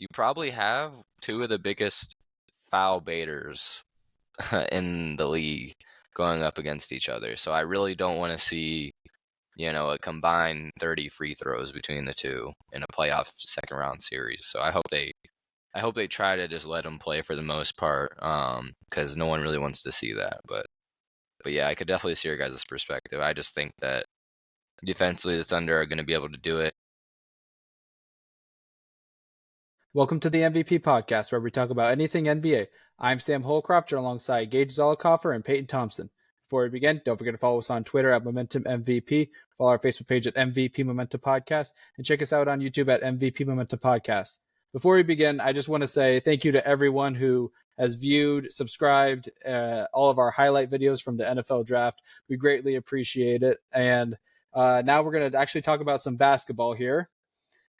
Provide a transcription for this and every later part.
you probably have two of the biggest foul baiters in the league going up against each other. So I really don't want to see, a combined 30 free throws between the two in a playoff second round series. So I hope they try to just let them play for the most part, because no one really wants to see that. But yeah, I could definitely see your guys' perspective. I just think that defensively, the Thunder are going to be able to do it. Welcome to the MVP podcast, where we talk about anything NBA. I'm Sam Holcroft, alongside Gage Zollicoffer and Peyton Thompson. Before we begin, don't forget to follow us on Twitter at Momentum MVP, follow our Facebook page at MVP Momentum Podcast, and check us out on YouTube at MVP Momentum Podcast. Before we begin, I just want to say thank you to everyone who has viewed, subscribed, all of our highlight videos from the NFL draft. We greatly appreciate it. And now we're going to actually talk about some basketball here.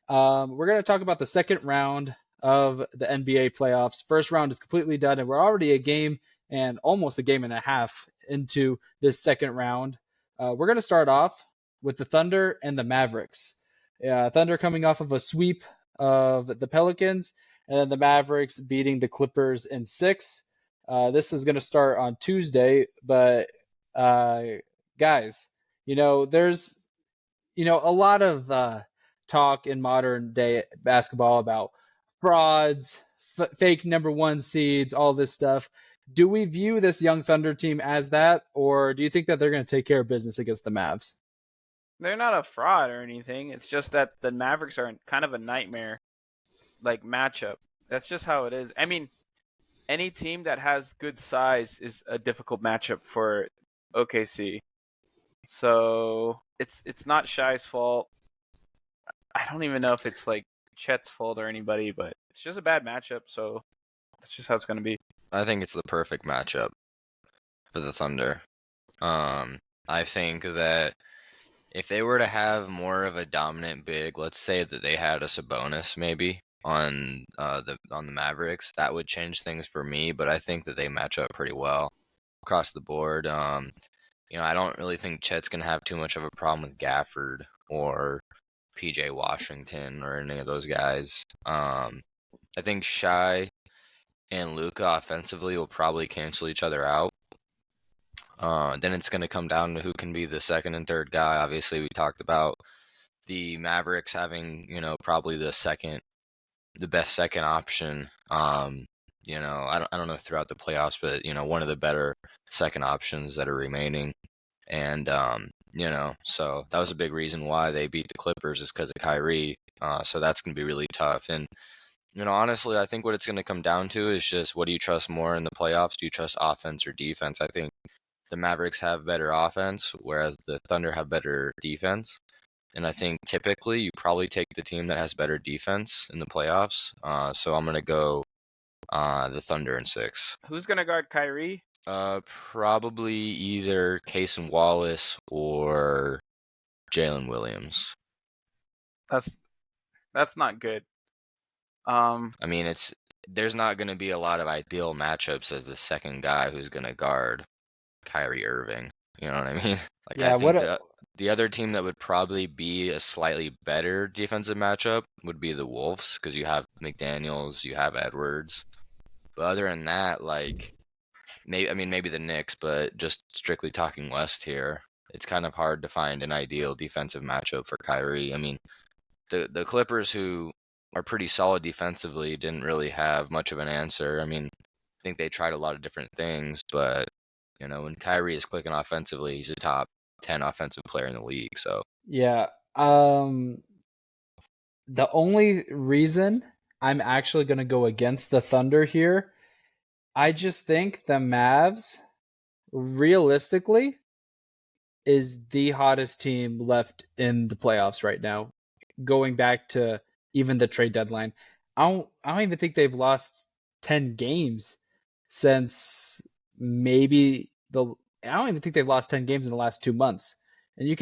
We're going to talk about the second round of the NBA playoffs. First round is completely done, and we're already a game and almost a game and a half into this second round. We're going to start off with the Thunder and the Mavericks. Thunder coming off of a sweep of the Pelicans, and then the Mavericks beating the Clippers in 6. This is going to start on Tuesday, but guys, there's a lot of talk in modern day basketball about frauds, fake number one seeds, all this stuff. Do we view this young Thunder team as that, or do you think that they're going to take care of business against the Mavs? They're not a fraud or anything. It's just that the Mavericks are kind of a nightmare matchup. That's just how it is. I mean, any team that has good size is a difficult matchup for OKC. So it's not Shai's fault. I don't even know if it's Chet's fault or anybody, but it's just a bad matchup. So that's just how it's going to be. I think it's the perfect matchup for the Thunder. I think that if they were to have more of a dominant big, let's say that they had a Sabonis maybe on the Mavericks, that would change things for me. But I think that they match up pretty well across the board. I don't really think Chet's gonna have too much of a problem with Gafford or PJ Washington or any of those guys. I think Shai and Luka offensively will probably cancel each other out. Then it's going to come down to who can be the second and third guy. Obviously, we talked about the Mavericks having, probably the best second option. I don't know throughout the playoffs, but one of the better second options that are remaining. And so that was a big reason why they beat the Clippers is because of Kyrie. So that's going to be really tough. And honestly, I think what it's going to come down to is just what do you trust more in the playoffs? Do you trust offense or defense? I think the Mavericks have better offense, whereas the Thunder have better defense. And I think typically you probably take the team that has better defense in the playoffs. So I'm going to go the Thunder in 6. Who's going to guard Kyrie? Probably either Cason Wallace or Jalen Williams. That's not good. I mean, there's not going to be a lot of ideal matchups as the second guy who's going to guard Kyrie Irving. You know what I mean? Yeah, I think the other team that would probably be a slightly better defensive matchup would be the Wolves, because you have McDaniels, you have Edwards. But other than that, maybe the Knicks, but just strictly talking West here, it's kind of hard to find an ideal defensive matchup for Kyrie. I mean, the Clippers, who are pretty solid defensively, didn't really have much of an answer. I mean, I think they tried a lot of different things, but when Kyrie is clicking offensively, he's a top 10 offensive player in the league. So yeah, the only reason I'm actually going to go against the Thunder here, I just think the Mavs, realistically, is the hottest team left in the playoffs right now, going back to even the trade deadline. I don't even think they've lost 10 games since maybe I don't even think they've lost 10 games in the last 2 months. And you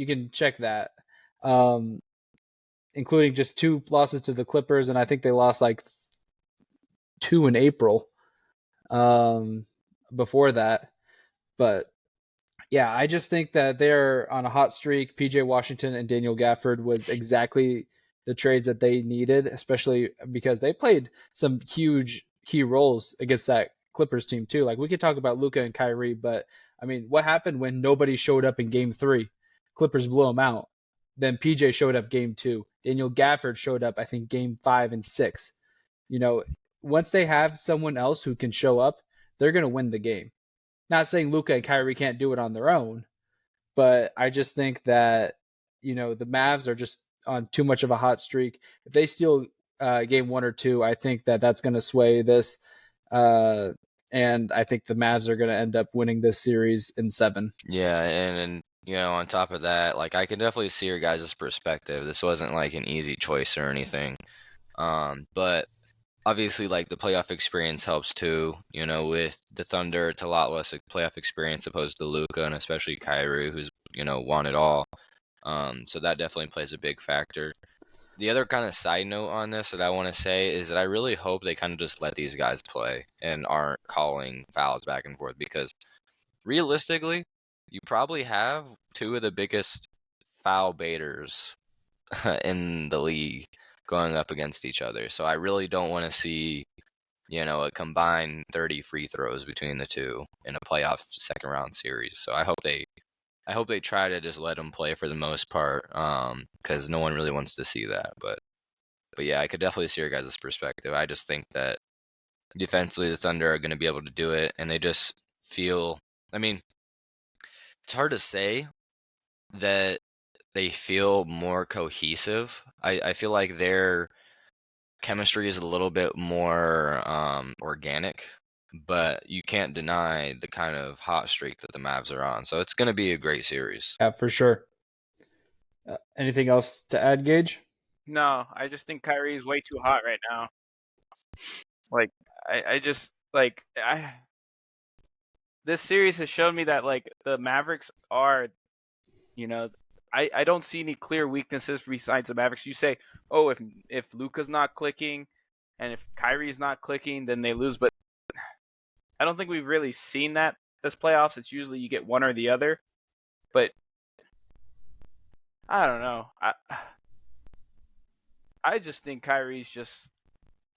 can check that. Including just 2 losses to the Clippers, and I think they lost 2 in April before that. But yeah, I just think that they're on a hot streak. PJ Washington and Daniel Gafford was exactly the trades that they needed, especially because they played some huge key roles against that Clippers team too. Like we could talk about Luka and Kyrie, but I mean, what happened when nobody showed up in Game 3? Clippers blew them out. Then PJ showed up Game 2. Daniel Gafford showed up, I think, Game 5 and 6. You know, once they have someone else who can show up, they're going to win the game. Not saying Luka and Kyrie can't do it on their own, but I just think that the Mavs are just on too much of a hot streak. If they steal game 1 or 2, I think that that's going to sway this, and I think the Mavs are going to end up winning this series in 7. Yeah, and on top of that, like I can definitely see your guys' perspective. This wasn't like an easy choice or anything. But obviously, like the playoff experience helps too. With the Thunder, it's a lot less playoff experience opposed to Luka and especially Kyrie, who's won it all. So that definitely plays a big factor. The other kind of side note on this that I want to say is that I really hope they kind of just let these guys play and aren't calling fouls back and forth, because realistically, you probably have two of the biggest foul baiters in the league going up against each other. So I really don't want to see, a combined 30 free throws between the two in a playoff second round series. So I hope they try to just let them play for the most part, because no one really wants to see that. But yeah, I could definitely see your guys' perspective. I just think that defensively the Thunder are going to be able to do it, and they just feel. I mean, it's hard to say that they feel more cohesive. I feel like their chemistry is a little bit more organic, but you can't deny the kind of hot streak that the Mavs are on. So it's going to be a great series. Yeah, for sure. Anything else to add, Gage? No, I just think Kyrie is way too hot right now. Like, I just like this series has shown me that like the Mavericks are, I don't see any clear weaknesses besides the Mavericks. You say, oh, if Luka's not clicking, and if Kyrie's not clicking, then they lose. But I don't think we've really seen that this playoffs. It's usually you get one or the other. But I don't know. I just think Kyrie's just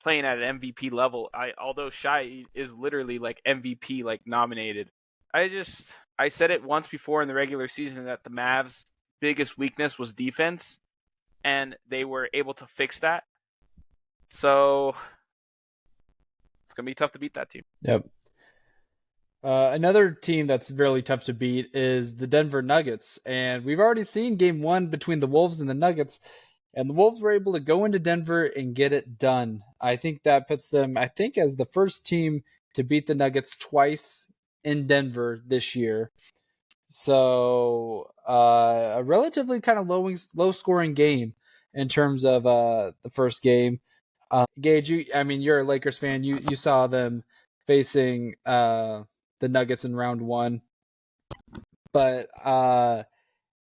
playing at an MVP level. Although Shai is literally like MVP like nominated. I said it once before in the regular season that the Mavs' biggest weakness was defense, and they were able to fix that. So it's gonna be tough to beat that team. Yep. Another team that's really tough to beat is the Denver Nuggets, and we've already seen Game 1 between the Wolves and the Nuggets, and the Wolves were able to go into Denver and get it done. I think that puts them, as the first team to beat the Nuggets twice in Denver this year. So a relatively kind of low scoring game in terms of the first game. Gage, you're a Lakers fan. You saw them facing the Nuggets in round 1, but and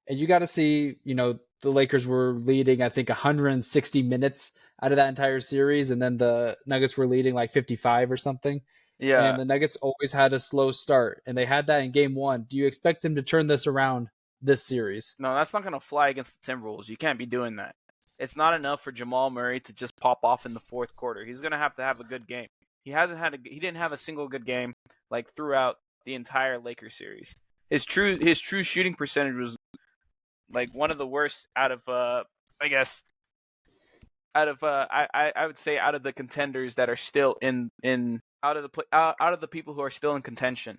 you got to see, the Lakers were leading, I think, 160 minutes out of that entire series, and then the Nuggets were leading like 55 or something. Yeah. And the Nuggets always had a slow start, and they had that in Game 1. Do you expect them to turn this around this series? No, that's not going to fly against the Timberwolves. You can't be doing that. It's not enough for Jamal Murray to just pop off in the fourth quarter. He's going to have a good game. He didn't have a single good game like throughout the entire Lakers series. His true shooting percentage was like one of the worst out of I would say out of the contenders that are still in out of the people who are still in contention.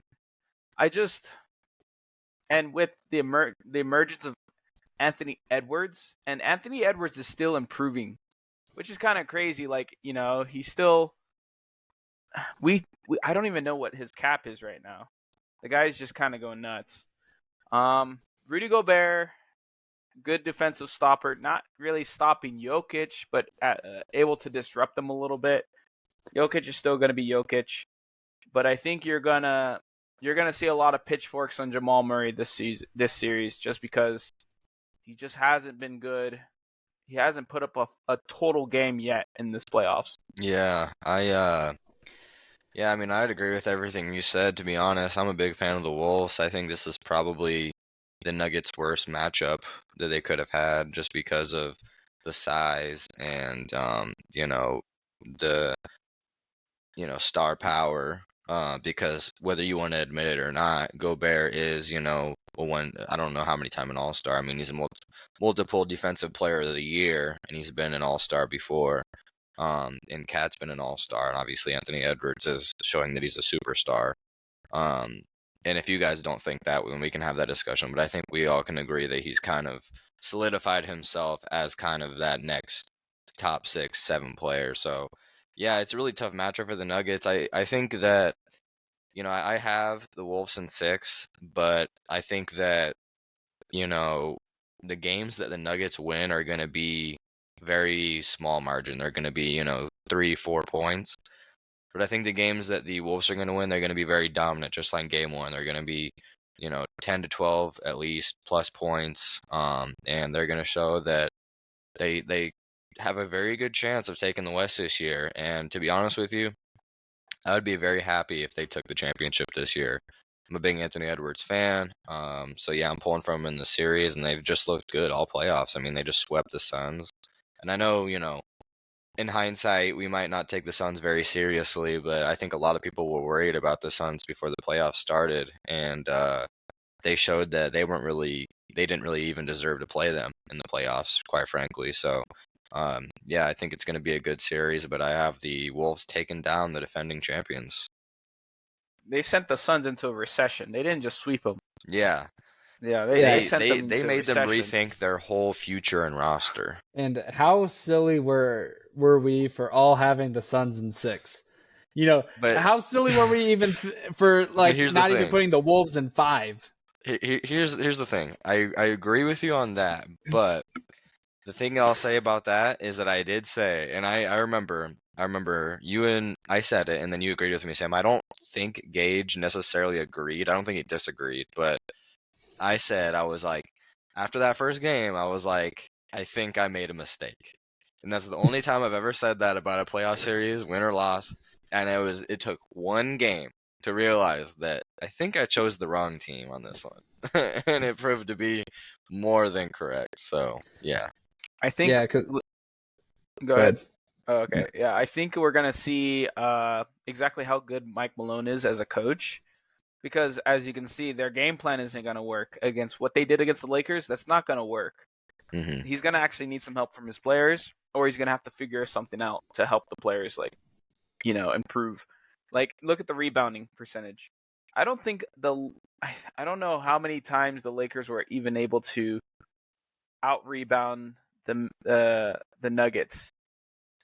And with the emergence of Anthony Edwards, and Anthony Edwards is still improving, which is kind of crazy. Like, he's still I don't even know what his cap is right now. The guy's just kind of going nuts. Rudy Gobert, good defensive stopper, not really stopping Jokic, but able to disrupt them a little bit. Jokic is still going to be Jokic, but I think you're gonna see a lot of pitchforks on Jamal Murray this series, just because he just hasn't been good. He hasn't put up a total game yet in this playoffs. Yeah, I'd agree with everything you said, to be honest. I'm a big fan of the Wolves. I think this is probably the Nuggets' worst matchup that they could have had, just because of the size and the star power. Because whether you want to admit it or not, Gobert is I don't know how many time an All-Star. I mean, he's a multiple Defensive Player of the Year, and he's been an All-Star before. And Cat's been an All-Star, and obviously Anthony Edwards is showing that he's a superstar. And if you guys don't think that, then we can have that discussion. But I think we all can agree that he's kind of solidified himself as kind of that next top 6, 7 player. So, yeah, it's a really tough matchup for the Nuggets. I think that, I have the Wolves in 6, but I think that, the games that the Nuggets win are going to be very small margin. They're going to be, 3, 4 points. But I think the games that the Wolves are going to win, they're going to be very dominant, just like game 1. They're going to be, 10 to 12 at least plus points. And they're going to show that they have a very good chance of taking the West this year. And to be honest with you, I would be very happy if they took the championship this year. I'm a big Anthony Edwards fan. So yeah, I'm pulling from them in the series, and they've just looked good all playoffs. I mean, they just swept the Suns. And I know, in hindsight, we might not take the Suns very seriously, but I think a lot of people were worried about the Suns before the playoffs started, and they showed that they didn't really even deserve to play them in the playoffs, quite frankly. So, yeah, I think it's going to be a good series, but I have the Wolves taking down the defending champions. They sent the Suns into a recession. They didn't just sweep them. Yeah. Yeah, they sent them They into made them recession. rethink their whole future and roster. And how silly were we for all having the Suns in 6? But how silly were we even for here's the not even thing. putting the Wolves in 5? Here's the thing. I agree with you on that, but the thing I'll say about that is that I did say, and I remember you and I said it, and then you agreed with me, Sam. I don't think Gage necessarily agreed. I don't think he disagreed, but I said, I was like, after that first game, I was like, I think I made a mistake. And that's the only time I've ever said that about a playoff series, win or loss. And it took one game to realize that I think I chose the wrong team on this one. And it proved to be more than correct. So, yeah. I think. Yeah, Go ahead. Oh, okay. Yeah, I think we're gonna see exactly how good Mike Malone is as a coach, because as you can see, their game plan isn't gonna work against what they did against the Lakers. That's not gonna work. Mm-hmm. He's gonna actually need some help from his players, or he's gonna have to figure something out to help the players, improve. Like, look at the rebounding percentage. I don't think I don't know how many times the Lakers were even able to out rebound the Nuggets.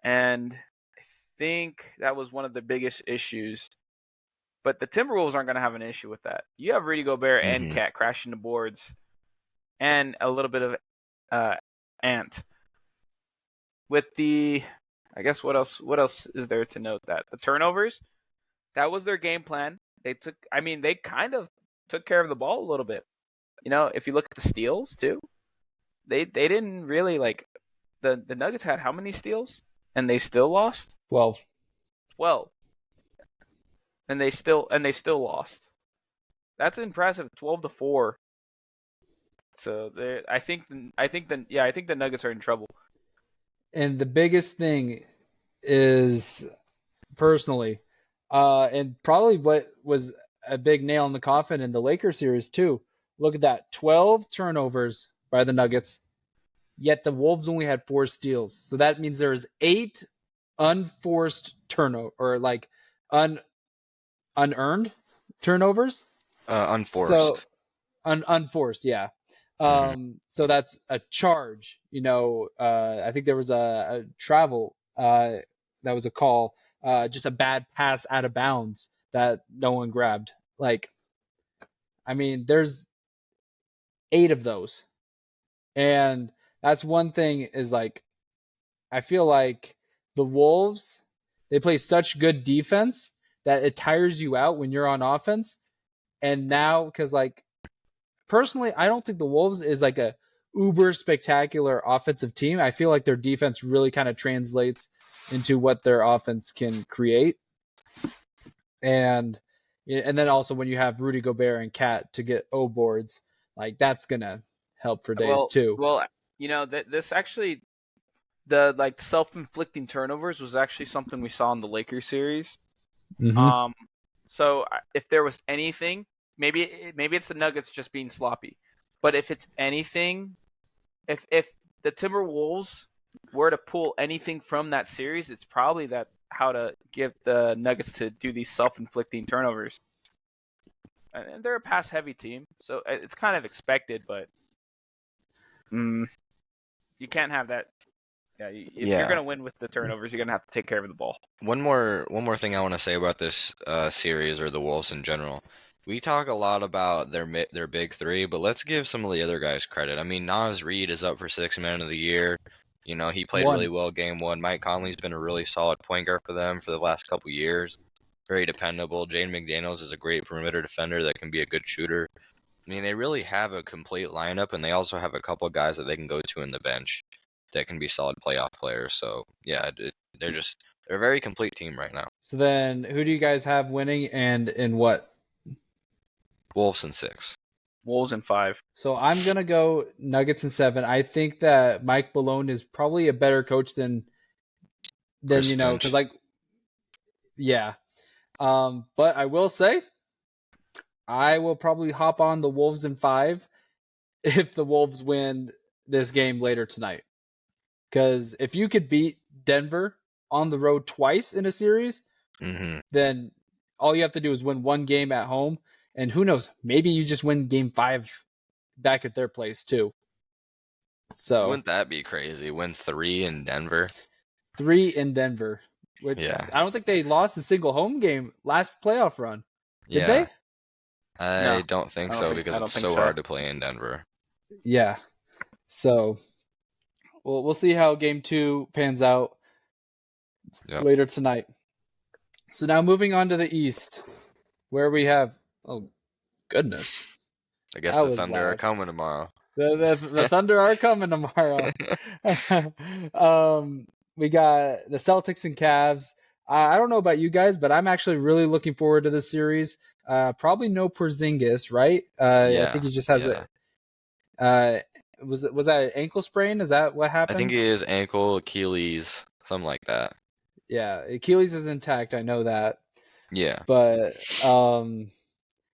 And I think that was one of the biggest issues. But the Timberwolves aren't going to have an issue with that. You have Rudy Gobert and Mm-hmm. Cat crashing the boards, and a little bit of Ant. With I guess what else is there to note? That the turnovers, that was their game plan. They kind of took care of the ball a little bit. If you look at the steals too, they didn't really the Nuggets had how many steals? And they still lost? 12. 12. And they still lost. That's impressive. 12-4. So I think the Nuggets are in trouble. And the biggest thing is, personally, and probably what was a big nail in the coffin in the Lakers series too. Look at that, 12 turnovers by the Nuggets, yet the Wolves only had 4 steals. So that means there's 8 unforced turnover, or unearned turnovers. Unforced. So unforced, yeah. So that's a charge. I think there was a travel that was a call, just a bad pass out of bounds that no one grabbed. There's 8 of those, and that's one thing. Is I feel like the Wolves, they play such good defense that it tires you out when you're on offense. And now, because personally, I don't think the Wolves is a uber spectacular offensive team. I feel like their defense really kind of translates into what their offense can create. And then also when you have Rudy Gobert and Cat to get O boards, that's gonna help for days too. Well, this actually the like self-inflicting turnovers was actually something we saw in the Lakers series. Mm-hmm. So if there was anything, maybe it's the Nuggets just being sloppy, but if it's anything, if the Timberwolves were to pull anything from that series, it's probably that how to give the Nuggets to do these self-inflicting turnovers. And they're a pass-heavy team, so it's kind of expected, but you can't have that. Yeah, if you're Yeah. gonna win with the turnovers, you're gonna have to take care of the ball. One more thing I want to say about this series or the Wolves in general. We talk a lot about their big three, but let's give some of the other guys credit. I mean, Naz Reid is up for Sixth Man of the Year. You know, he played really One. well game one. Mike Conley's been a really solid point guard for them for the last couple years. Very dependable. Jaden McDaniels is a great perimeter defender that can be a good shooter. I mean, they really have a complete lineup, and they also have a couple of guys that they can go to in the bench that can be solid playoff players. So yeah, they're a very complete team right now. So then, who do you guys have winning and in what? Wolves in 6. Wolves in 5. So I'm gonna go Nuggets in 7. I think that Mike Malone is probably a better coach than Chris because Finch. yeah. But I will say I will probably hop on the Wolves in 5 if the Wolves win this game later tonight. Because if you could beat Denver on the road twice in a series, then all you have to do is win one game at home. And who knows, maybe you just win game 5 back at their place too. So Wouldn't that be crazy? Win 3 in Denver. 3 in Denver, which Yeah. I don't think they lost a single home game last playoff run. Did Yeah. they? I No, don't think so because I don't it's think so so. hard to play in Denver. Yeah. So we'll see how game 2 pans out Yep. later tonight. So now moving on to the East, where we have goodness, I guess that the was Thunder are loud. coming tomorrow. The Thunder are coming tomorrow. We got the Celtics and Cavs. I don't know about you guys, but I'm actually really looking forward to this series. Probably no Porzingis, right? I think Yeah. he just has Yeah. was that an ankle sprain? Is that what I think happened? it is ankle, Achilles, something like that. Yeah, Achilles is intact. I know that, Yeah. but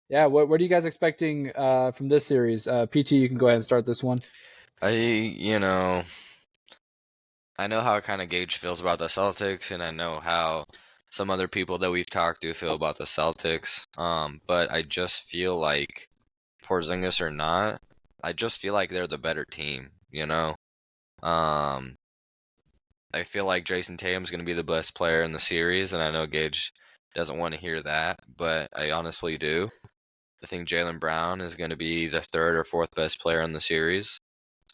yeah. What are you guys expecting from this series? PT, you can go ahead and start this one. I know how kind of Gage feels about the Celtics, and I know how some other people that we've talked to feel about the Celtics. But I just feel like Porzingis or not, I just feel like they're the better team, you know? Um, I feel like Jason Tatum's going to be the best player in the series, and I know Gage doesn't want to hear that, but I honestly do. I think Jaylen Brown is going to be the third or fourth best player in the series.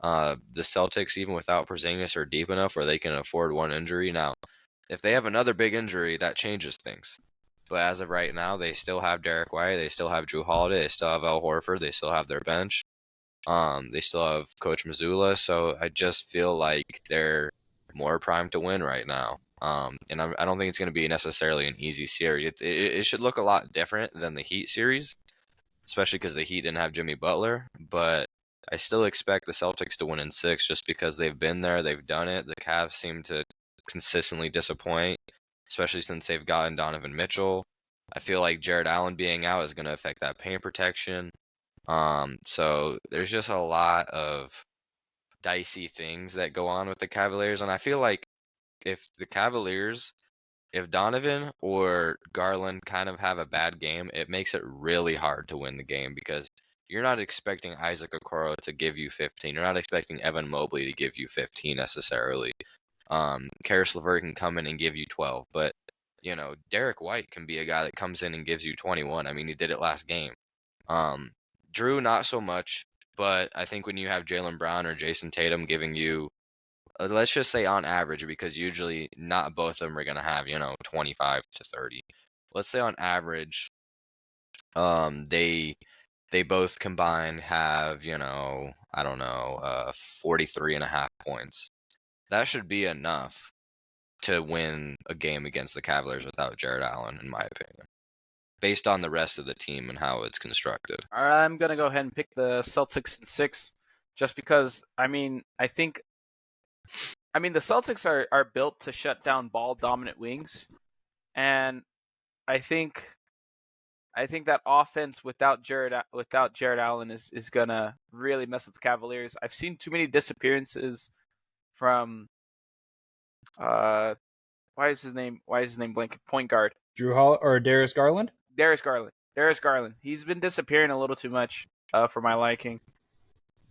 The Celtics, even without Porzingis, are deep enough where they can afford one injury. Now, if they have another big injury, that changes things. But as of right now, they still have Derek White, they still have Drew Holiday, they still have Al Horford, they still have their bench. They still have Coach Mazzulla, so I just feel like they're more primed to win right now. And I don't think it's going to be necessarily an easy series. It should look a lot different than the Heat series, especially because the Heat didn't have Jimmy Butler. But I still expect the Celtics to win in 6 just because they've been there, they've done it. The Cavs seem to consistently disappoint, especially since they've gotten Donovan Mitchell. I feel like Jared Allen being out is going to affect that paint protection. So there's just a lot of dicey things that go on with the Cavaliers, and I feel like if the Cavaliers, if Donovan or Garland kind of have a bad game, it makes it really hard to win the game because you're not expecting Isaac Okoro to give you 15. You're not expecting Evan Mobley to give you 15 necessarily. Karis LeVert can come in and give you 12, but Derek White can be a guy that comes in and gives you 21. I mean, he did it last game. Drew, not so much, but I think when you have Jaylen Brown or Jason Tatum giving you, let's just say on average, because usually not both of them are going to have, 25 to 30. Let's say on average, they both combined have, I don't know, 43 and a half points. That should be enough to win a game against the Cavaliers without Jared Allen, in my opinion, based on the rest of the team and how it's constructed. I'm gonna go ahead and pick the Celtics in 6, just because. I mean, I think I mean, the Celtics are built to shut down ball dominant wings, and I think that offense without Jared Allen is gonna really mess up the Cavaliers. I've seen too many disappearances from why is his name blank? Point guard Drew Hall or Darius Garland? Darius Garland. He's been disappearing a little too much for my liking.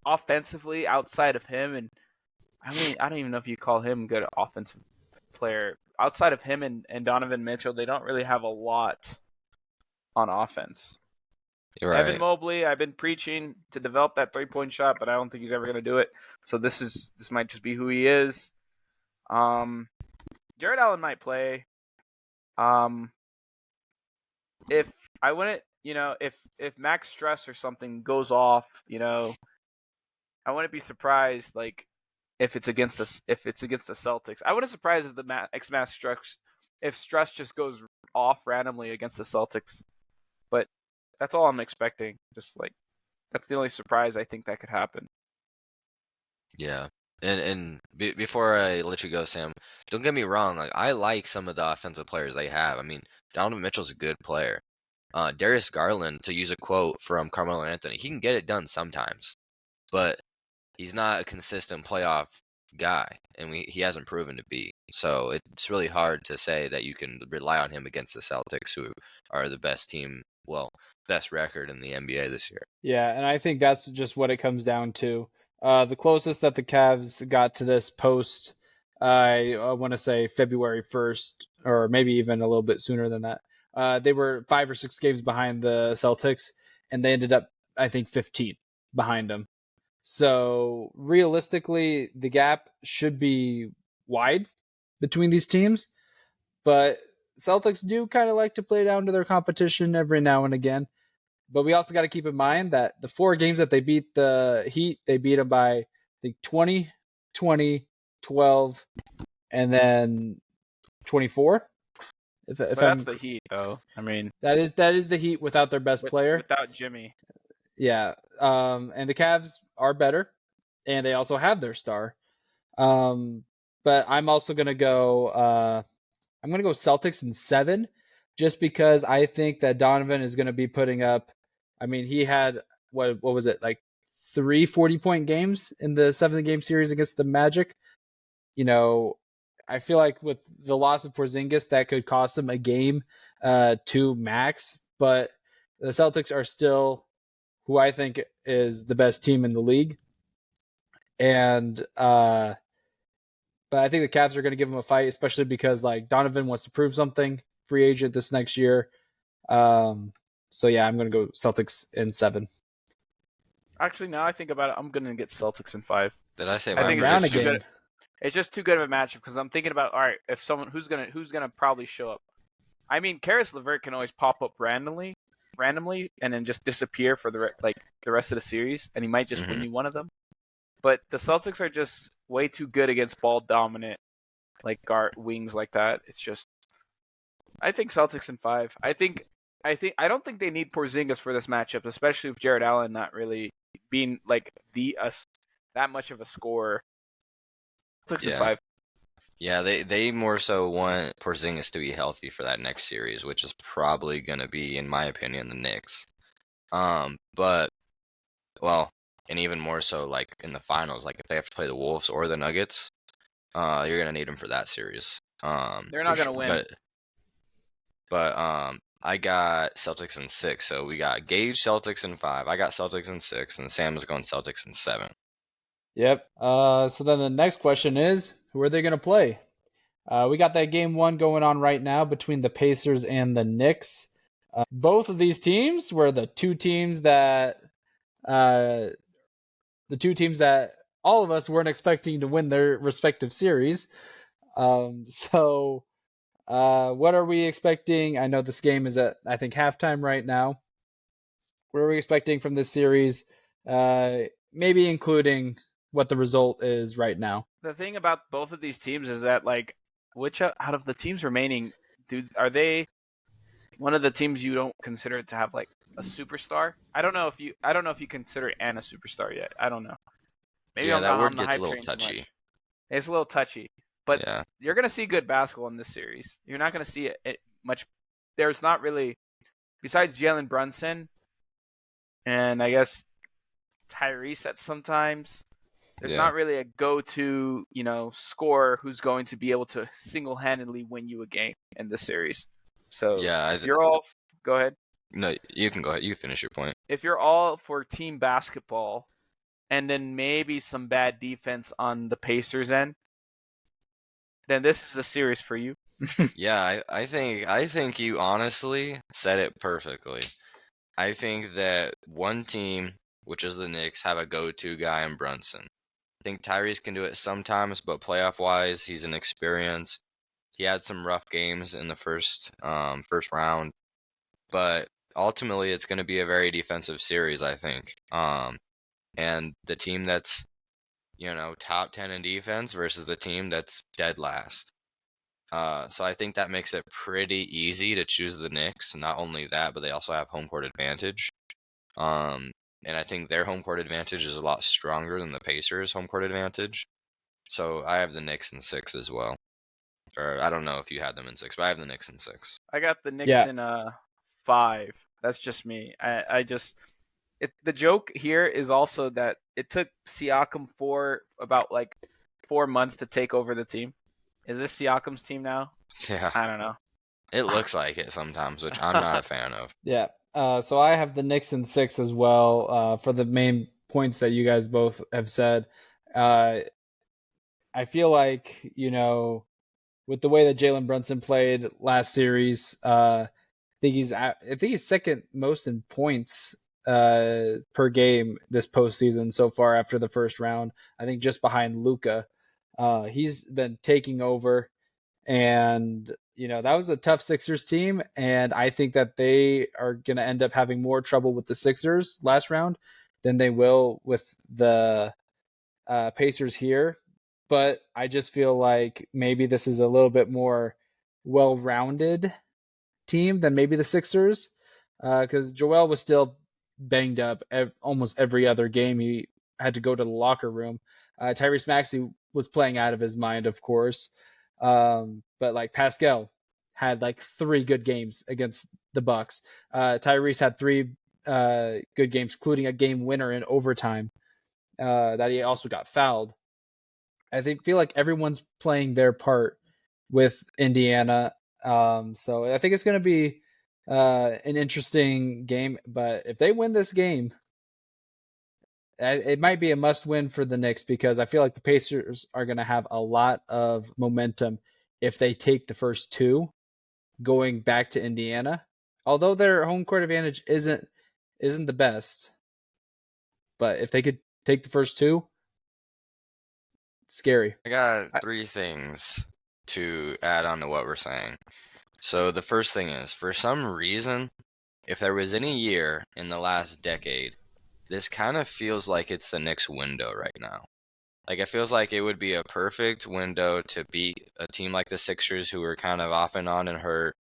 Offensively, outside of him, and I mean, I don't even know if you call him a good offensive player. Outside of him and Donovan Mitchell, they don't really have a lot on offense. You're Evan right. Mobley, I've been preaching to develop that 3-point shot, but I don't think he's ever going to do it. So this might just be who he is. Jared Allen might play. If I wouldn't, if max stress or something goes off, I wouldn't be surprised. Like if it's against the Celtics, I wouldn't surprise if the max stress if stress just goes off randomly against the Celtics. But that's all I'm expecting. Just like that's the only surprise I think that could happen. Yeah. And before I let you go, Sam, don't get me wrong. Like I like some of the offensive players they have. I mean, Donovan Mitchell's a good player. Darius Garland, to use a quote from Carmelo Anthony, he can get it done sometimes, but he's not a consistent playoff guy, and he hasn't proven to be. So it's really hard to say that you can rely on him against the Celtics, who are the best team, well, best record in the NBA this year. Yeah, and I think that's just what it comes down to. The closest that the Cavs got to this post, I want to say February 1st, or maybe even a little bit sooner than that. They were 5 or 6 games behind the Celtics, and they ended up, I think, 15 behind them. So realistically, the gap should be wide between these teams, but Celtics do kind of like to play down to their competition every now and again. But we also got to keep in mind that the 4 games that they beat the Heat, they beat them by, I think, 20, 20, 12, and then 24. But that's the Heat, though. I mean, that is the Heat without their best player. Without Jimmy. Yeah. And the Cavs are better, and they also have their star. But I'm also going to go I'm going to go Celtics in 7, just because I think that Donovan is going to be putting up, I mean, he had, what was it, like 3 40-point games in the 7-game series against the Magic. I feel like with the loss of Porzingis, that could cost them a game to max. But the Celtics are still who I think is the best team in the league. And but I think the Cavs are going to give him a fight, especially because like Donovan wants to prove something, free agent this next year. So yeah, I'm going to go Celtics in 7. Actually, now I think about it, I'm going to get Celtics in 5. Did I say I think Mavericks? it's just too good. It's just too good of a matchup because I'm thinking about, all right, if someone who's gonna probably show up. I mean, Karis LeVert can always pop up randomly, and then just disappear for the rest of the series, and he might just win you one of them. But the Celtics are just way too good against ball dominant, like guard wings like that. It's just, I think Celtics in 5. I don't think they need Porzingis for this matchup, especially with Jared Allen not really being like that much of a scorer. Celtics in 5. Yeah, they more so want Porzingis to be healthy for that next series, which is probably going to be, in my opinion, the Knicks. But, well, and even more so, like, in the finals, like, if they have to play the Wolves or the Nuggets, you're going to need them for that series. They're not going to win. But I got Celtics in 6, so we got Gage Celtics in 5. I got Celtics in 6, and Sam is going Celtics in 7. Yep. So then the next question is, who are they going to play? We got that game 1 going on right now between the Pacers and the Knicks. Both of these teams were the two teams that all of us weren't expecting to win their respective series. So what are we expecting? I know this game is at, I think, halftime right now. What are we expecting from this series? Maybe including what the result is right now. The thing about both of these teams is that, like, which out of the teams remaining, are they one of the teams you don't consider to have like a superstar? I don't know if you consider Ann a superstar yet. I don't know. Maybe yeah, I'm that not word on the gets a hype little train too touchy. much. It's a little touchy, but Yeah. you're gonna see good basketball in this series. You're not gonna see it much. There's not really, besides Jalen Brunson and I guess Tyrese at sometimes. There's Yeah. not really a go-to, scorer who's going to be able to single-handedly win you a game in this series. So Yeah. if you're all, go ahead. No, you can go ahead. You finish your point. If you're all for team basketball, and then maybe some bad defense on the Pacers end, then this is the series for you. Yeah, I think you honestly said it perfectly. I think that one team, which is the Knicks, have a go-to guy in Brunson. I think Tyrese can do it sometimes, but playoff-wise, he's inexperienced. He had some rough games in the first round, but ultimately it's going to be a very defensive series, I think. And the team that's, top 10 in defense versus the team that's dead last. So I think that makes it pretty easy to choose the Knicks. Not only that, but they also have home court advantage. And I think their home court advantage is a lot stronger than the Pacers' home court advantage. So I have the Knicks in 6 as well. Or I don't know if you had them in 6, but I have the Knicks in 6. I got the Knicks Yeah. in 5. That's just me. The joke here is also that it took Siakam for about like 4 months to take over the team. Is this Siakam's team now? Yeah, I don't know. it looks like it sometimes, which I'm not a fan of. Yeah. So I have the Knicks in 6 as well, for the main points that you guys both have said. I feel like, with the way that Jalen Brunson played last series, I think he's second most in points per game this postseason so far after the first round. I think just behind Luka. He's been taking over, and that was a tough Sixers team, and I think that they are going to end up having more trouble with the Sixers last round than they will with the Pacers here. But I just feel like maybe this is a little bit more well-rounded team than maybe the Sixers, because Joel was still banged up almost every other game. He had to go to the locker room. Tyrese Maxey was playing out of his mind, of course, but like Pascal had like 3 good games against the Bucks. Tyrese had 3 good games, including a game winner in overtime that he also got fouled. Feel like everyone's playing their part with Indiana. So I think it's going to be an interesting game. But if they win this game, it might be a must-win for the Knicks, because I feel like the Pacers are going to have a lot of momentum if they take the first 2 going back to Indiana. Although their home court advantage isn't the best, but if they could take the first 2, it's scary. I got 3 things to add on to what we're saying. So the first thing is, for some reason, if there was any year in the last decade, this kind of feels like it's the Knicks window right now. Like, it feels like it would be a perfect window to beat a team like the Sixers, who are kind of off and on and hurt,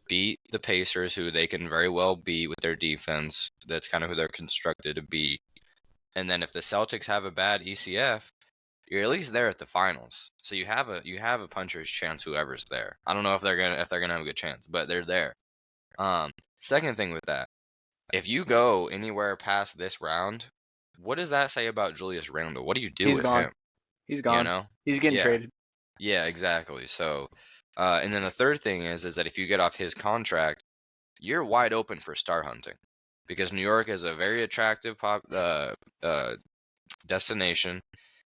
beat the Pacers, who they can very well beat with their defense. That's kind of who they're constructed to beat. And then if the Celtics have a bad ECF, you're at least there at the finals. So you have a puncher's chance, whoever's there. I don't know if they're gonna have a good chance, but they're there. Second thing with that, if you go anywhere past this round, what does that say about Julius Randle? What do you do He's with gone. him? He's gone. He's getting Yeah. traded. Yeah, exactly. So, and then the third thing is that if you get off his contract, you're wide open for star hunting, because New York is a very attractive destination.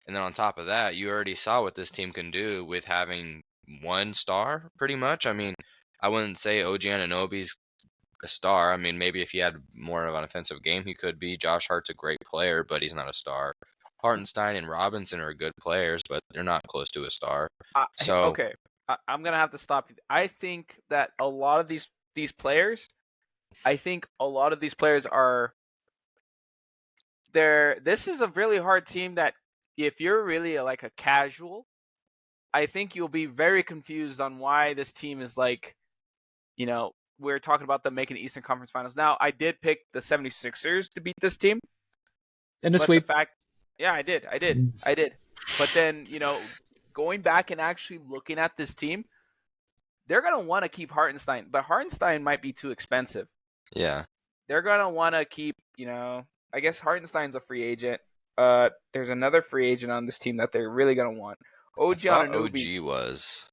And then on top of that, you already saw what this team can do with having 1 star, pretty much. I mean, I wouldn't say OG Anunoby's a star. I mean, maybe if he had more of an offensive game, he could be. Josh Hart's a great player, but he's not a star. Hartenstein and Robinson are good players, but they're not close to a star. So Okay, I'm gonna have to stop you. I think that a lot of these players, are there. This is a really hard team that if you're really like a casual, I think you'll be very confused on why this team is like, we're talking about them making the Eastern Conference Finals. Now, I did pick the 76ers to beat this team. In the But sweep. the fact, yeah, I did. But then, going back and actually looking at this team, they're going to want to keep Hartenstein, but Hartenstein might be too expensive. Yeah. They're going to want to keep, I guess Hartenstein's a free agent. There's another free agent on this team that they're really going to want. I OG thought Anunoby. OG was.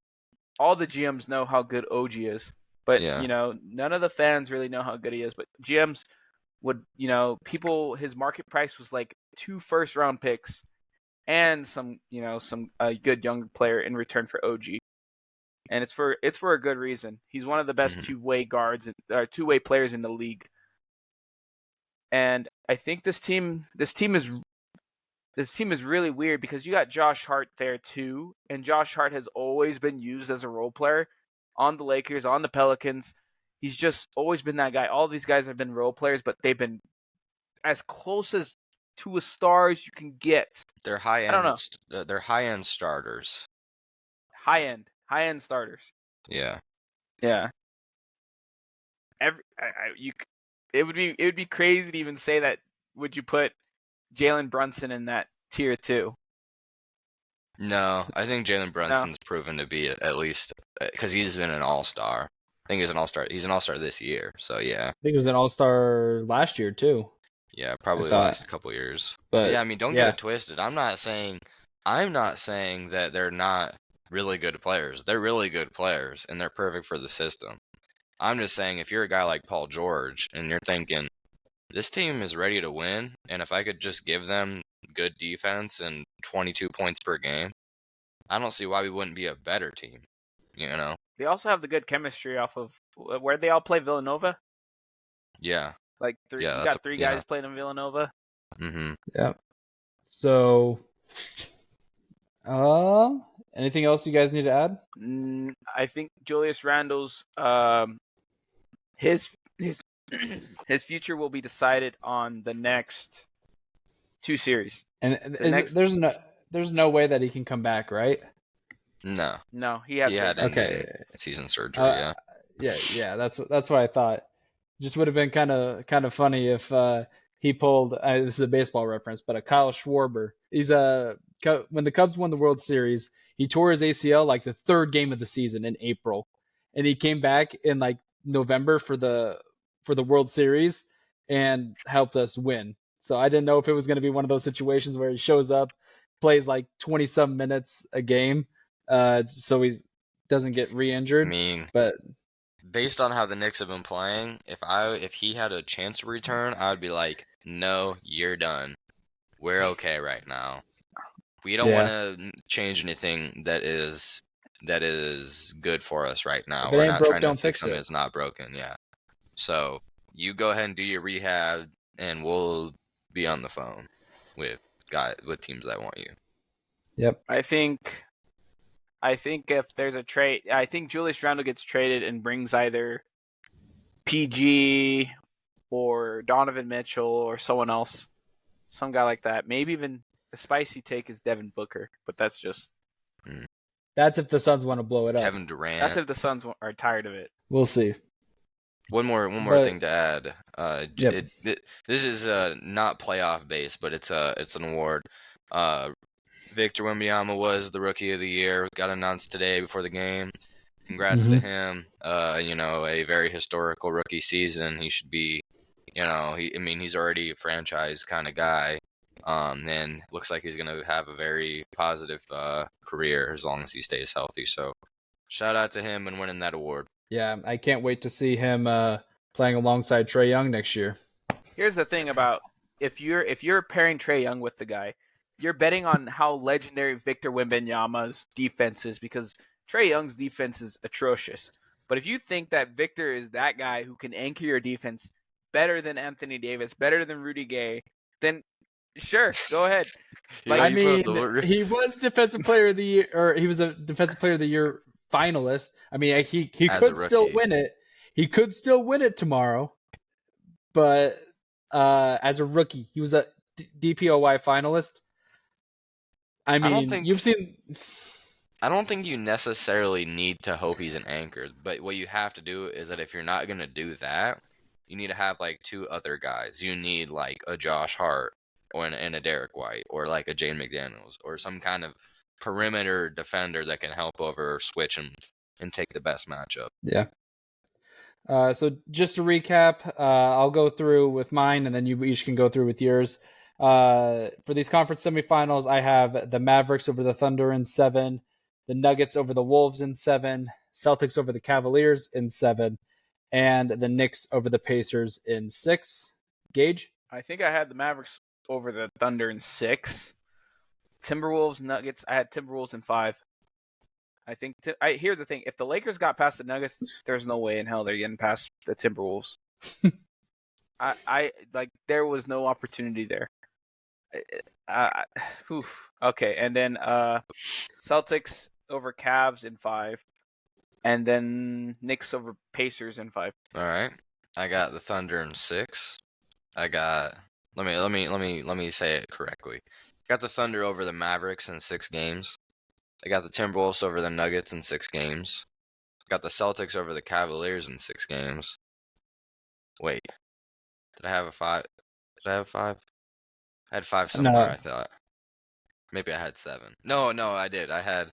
All the GMs know how good OG is, but Yeah. none of the fans really know how good he is. But GMs would, his market price was like 2 first-round picks and some good young player in return for OG, and it's for a good reason. He's one of the best two-way guards, two-way players in the league, and I think this team is really weird because you got Josh Hart there too, and Josh Hart has always been used as a role player on the Lakers, on the Pelicans. He's just always been that guy. All these guys have been role players, but they've been as close as to a star as you can get. They're high end. I don't know. They're high end starters. High end starters. Yeah. Yeah. It would be crazy to even say that. Would you put Jalen Brunson in that tier 2? No, I think Jalen Brunson's proven to be at least because he's been an all-star. I think he's an all-star. He's an all-star this year. So yeah. I think he was an all-star last year too. Yeah, probably the last couple years. But yeah, I mean, don't get it twisted. I'm not saying that they're not really good players. They're really good players, and they're perfect for the system. I'm just saying if you're a guy like Paul George and you're thinking, this team is ready to win, and if I could just give them good defense and 22 points per game, I don't see why we wouldn't be a better team, They also have the good chemistry off of where they all play Villanova. Yeah. Like you got 3 guys playing in Villanova. Mm-hmm. Yeah. So, anything else you guys need to add? I think Julius Randle's his future will be decided on the next 2 series. And there's no way that he can come back, right? No, he had season surgery. Yeah. That's what I thought. Just would have been kind of funny if he pulled. This is a baseball reference, but a Kyle Schwarber. He's when the Cubs won the World Series, he tore his ACL like the 3rd game of the season in April, and he came back in like November for the World Series and helped us win. So I didn't know if it was going to be one of those situations where he shows up, plays like 20-some minutes a game, so he doesn't get re-injured. I mean, but based on how the Knicks have been playing, if he had a chance to return, I would be like, no, you're done. We're okay right now. We don't want to change anything that is good for us right now. We're not trying to fix something that's not broken. Yeah. So you go ahead and do your rehab, and we'll be on the phone with teams that want you. Yep. I think if there's a trade, I think Julius Randle gets traded and brings either PG or Donovan Mitchell or someone else, some guy like that. Maybe even the spicy take is Devin Booker, but that's just. That's if the Suns want to blow it up. Kevin Durant. That's if the Suns are tired of it. We'll see. One more thing to add. This is not playoff based, but it's an award. Victor Wembanyama was the Rookie of the Year. Got announced today before the game. Congrats to him. A very historical rookie season. He should be, he's already a franchise kind of guy. And looks like he's gonna have a very positive career as long as he stays healthy. So, shout out to him and winning that award. Yeah, I can't wait to see him playing alongside Trae Young next year. Here's the thing about if you're pairing Trae Young with the guy, you're betting on how legendary Victor Wembanyama's defense is because Trae Young's defense is atrocious. But if you think that Victor is that guy who can anchor your defense better than Anthony Davis, better than Rudy Gay, then sure, go ahead. He was Defensive Player of the Year, or he was a Defensive Player of the Year finalist. I mean, he could still win it. He could still win it tomorrow. But as a rookie, he was a DPOY finalist. I don't think you necessarily need to hope he's an anchor, but what you have to do is that if you're not going to do that, you need to have like 2 other guys. You need like a Josh Hart and a Derek White or like a Jane McDaniels or some kind of perimeter defender that can help over switch and take the best matchup. Yeah. So just to recap, I'll go through with mine, and then you each can go through with yours. For these conference semifinals, I have the Mavericks over the Thunder in 7, the Nuggets over the Wolves in 7, Celtics over the Cavaliers in 7, and the Knicks over the Pacers in 6. Gage? I think I had the Mavericks over the Thunder in 6. Timberwolves, Nuggets. I had Timberwolves in 5. I think. Here's the thing: if the Lakers got past the Nuggets, there's no way in hell they're getting past the Timberwolves. I like there was no opportunity there. Okay, and then Celtics over Cavs in 5, and then Knicks over Pacers in 5. All right, I got the Thunder in 6. I got let me say it correctly. I got the Thunder over the Mavericks in 6 games. I got the Timberwolves over the Nuggets in 6 games. I got the Celtics over the Cavaliers in 6 games. Wait, did I have a 5? Did I have 5? I had 5 somewhere, No. I thought. Maybe I had 7. No, I did. I had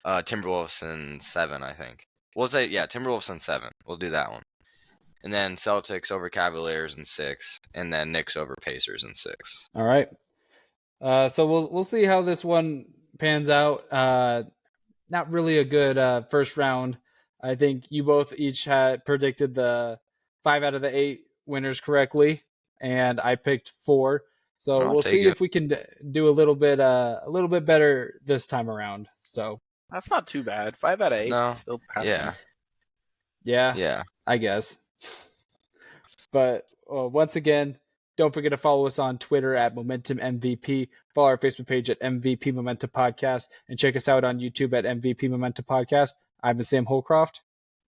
Timberwolves in 7, I think. We'll say, yeah, Timberwolves in 7. We'll do that one. And then Celtics over Cavaliers in 6, and then Knicks over Pacers in 6. All right. So we'll see how this one pans out. Not really a good first round. I think you both each had predicted the 5 out of the 8 winners correctly, and I picked 4. So I'll we'll take see it. if we can do a little bit better this time around. So That's not too bad. 5 out of 8. No. Still passing. yeah, I guess. But once again, don't forget to follow us on Twitter at Momentum MVP. Follow our Facebook page at MVP Momentum Podcast, and check us out on YouTube at MVP Momentum Podcast. I've been Sam Holcroft.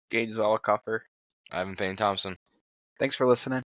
Gage Zollicoffer. Ivan Payne Thompson. Thanks for listening.